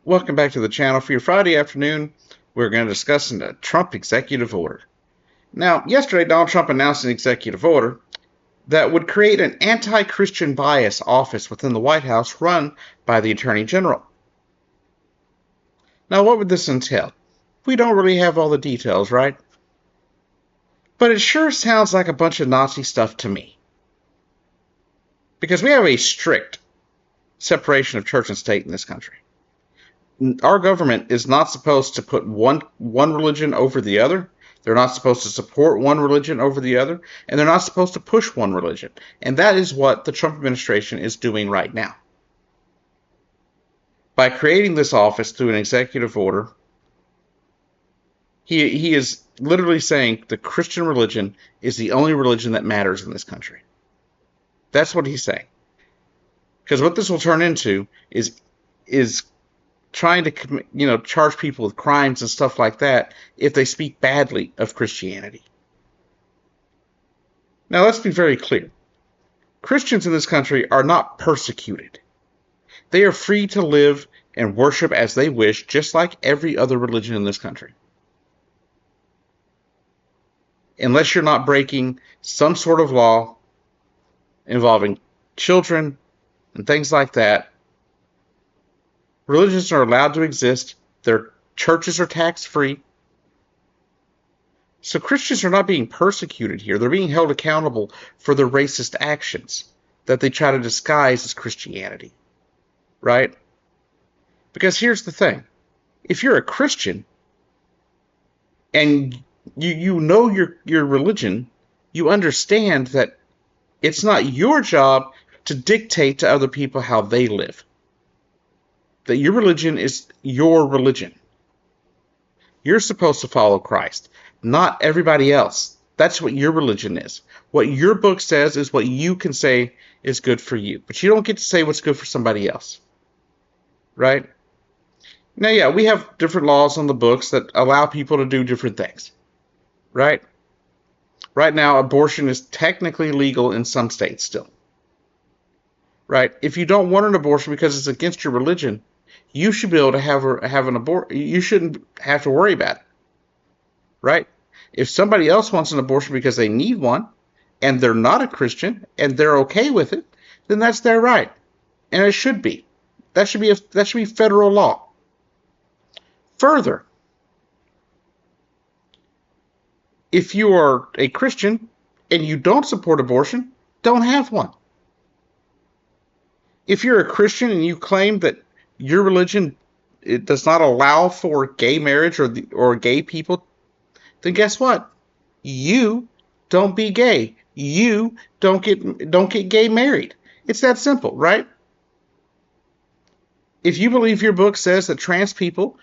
Welcome back to the channel. For your Friday afternoon, we're going to discuss a Trump executive order. Now, yesterday, Donald Trump announced an executive order that would create an anti-Christian bias office within the White House run by the Attorney General. Now, what would this entail? We don't really have all the details, right? But it sure sounds like a bunch of Nazi stuff to me. Because we have a strict separation of church and state in this country. Our government is not supposed to put one religion over the other. They're not supposed to support one religion over the other, and they're not supposed to push one religion. And that is what the Trump administration is doing right now. By creating this office through an executive order, he is literally saying the Christian religion is the only religion that matters in this country. That's what he's saying. Because what this will turn into is trying to, charge people with crimes and stuff like that if they speak badly of Christianity. Now, let's be very clear. Christians in this country are not persecuted. They are free to live and worship as they wish, just like every other religion in this country. Unless you're not breaking some sort of law involving children and things like that, religions are allowed to exist. Their churches are tax-free. So Christians are not being persecuted here. They're being held accountable for their racist actions that they try to disguise as Christianity. Right? Because here's the thing. If you're a Christian and you know your religion, you understand that it's not your job to dictate to other people how they live. That your religion is your religion. You're supposed to follow Christ, not everybody else. That's what your religion is. What your book says is what you can say is good for you. But you don't get to say what's good for somebody else. Right? Now, yeah, we have different laws on the books that allow people to do different things. Right? Right now, abortion is technically legal in some states still. Right? If you don't want an abortion because it's against your religion, you should be able to have an abortion. You shouldn't have to worry about it. Right? If somebody else wants an abortion because they need one, and they're not a Christian, and they're okay with it, then that's their right. And it should be. That should be federal law. Further, if you are a Christian and you don't support abortion, don't have one. If you're a Christian and you claim that your religion it does not allow for gay marriage or gay people, then guess what? You don't be gay. You don't get gay married. It's that simple, right? If you believe your book says that trans people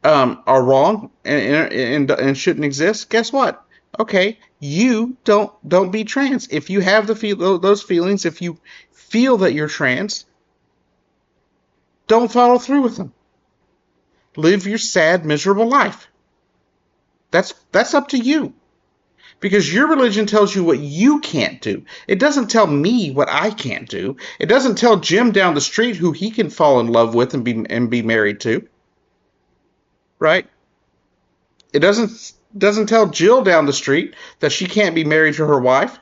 are wrong and shouldn't exist, guess what? Okay, you don't be trans. If you have those feelings, if you feel that you're trans, don't follow through with them. Live your sad, miserable life. That's up to you. Because your religion tells you what you can't do. It doesn't tell me what I can't do. It doesn't tell Jim down the street who he can fall in love with and be married to. Right? It doesn't tell Jill down the street that she can't be married to her wife.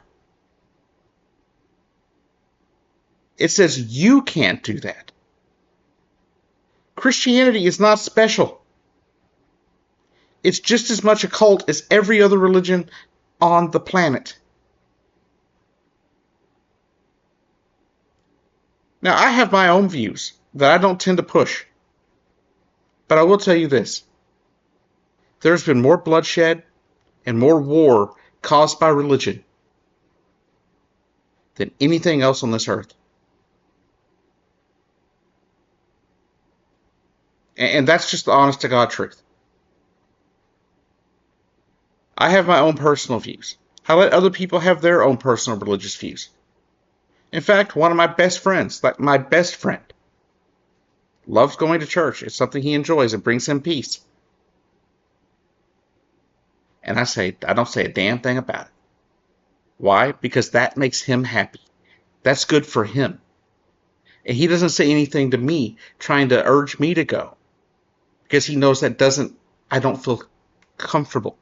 It says you can't do that. Christianity is not special. It's just as much a cult as every other religion on the planet. Now, I have my own views that I don't tend to push. But I will tell you this. There's been more bloodshed and more war caused by religion than anything else on this earth. And that's just the honest to God truth. I have my own personal views. I let other people have their own personal religious views. In fact, one of my best friends, like my best friend, loves going to church. It's something he enjoys. It brings him peace. And I don't say a damn thing about it. Why? Because that makes him happy. That's good for him. And he doesn't say anything to me trying to urge me to go because he knows I don't feel comfortable.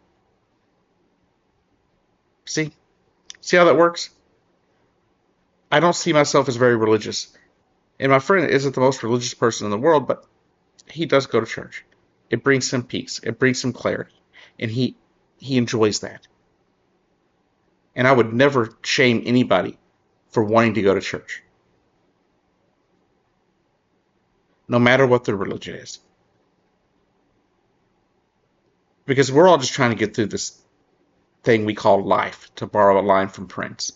See? See how that works? I don't see myself as very religious. And my friend isn't the most religious person in the world, but he does go to church. It brings him peace. It brings him clarity. And he enjoys that. And I would never shame anybody for wanting to go to church, no matter what their religion is. Because we're all just trying to get through this thing we call life, to borrow a line from Prince.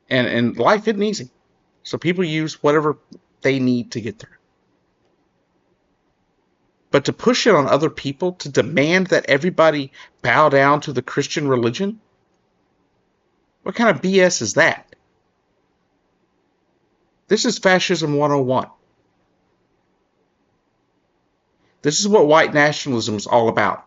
And life isn't easy. So people use whatever they need to get through. But to push it on other people, to demand that everybody bow down to the Christian religion, what kind of BS is that? This is fascism 101. This is what white nationalism is all about.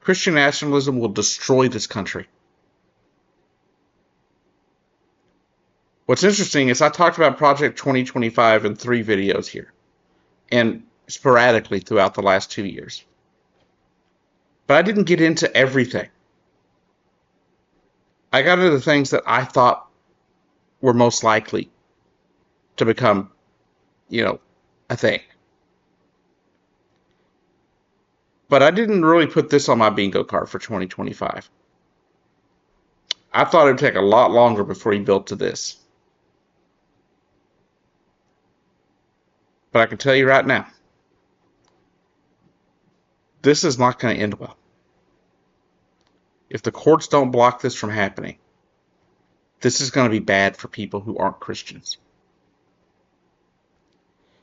Christian nationalism will destroy this country. What's interesting is I talked about Project 2025 in 3 videos here, and sporadically throughout the last 2 years. But I didn't get into everything. I got into the things that I thought were most likely to become, a thing. But I didn't really put this on my bingo card for 2025. I thought it would take a lot longer before he built to this. But I can tell you right now, this is not going to end well. If the courts don't block this from happening, this is going to be bad for people who aren't Christians.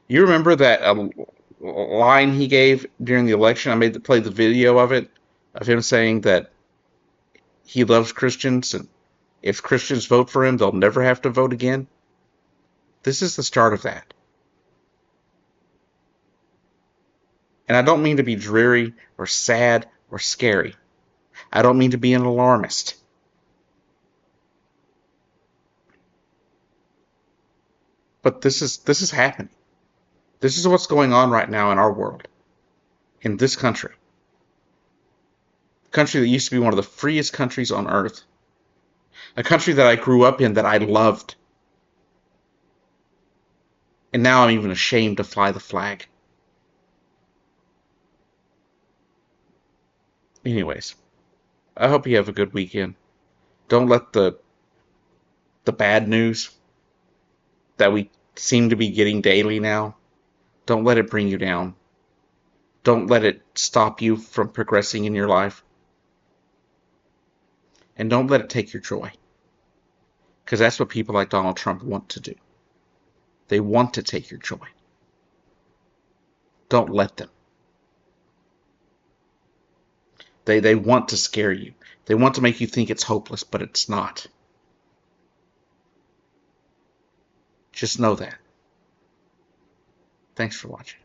You remember that line he gave during the election? I played the video of it, of him saying that he loves Christians, and if Christians vote for him, they'll never have to vote again. This is the start of that. And I don't mean to be dreary or sad or scary. I don't mean to be an alarmist. But this is happening. This is what's going on right now in our world, in this country. A country that used to be one of the freest countries on earth. A country that I grew up in, that I loved. And now I'm even ashamed to fly the flag. Anyways, I hope you have a good weekend. Don't let the bad news that we seem to be getting daily now, don't let it bring you down. Don't let it stop you from progressing in your life. And don't let it take your joy. Because that's what people like Donald Trump want to do. They want to take your joy. Don't let them. They want to scare you. They want to make you think it's hopeless, but it's not. Just know that. Thanks for watching.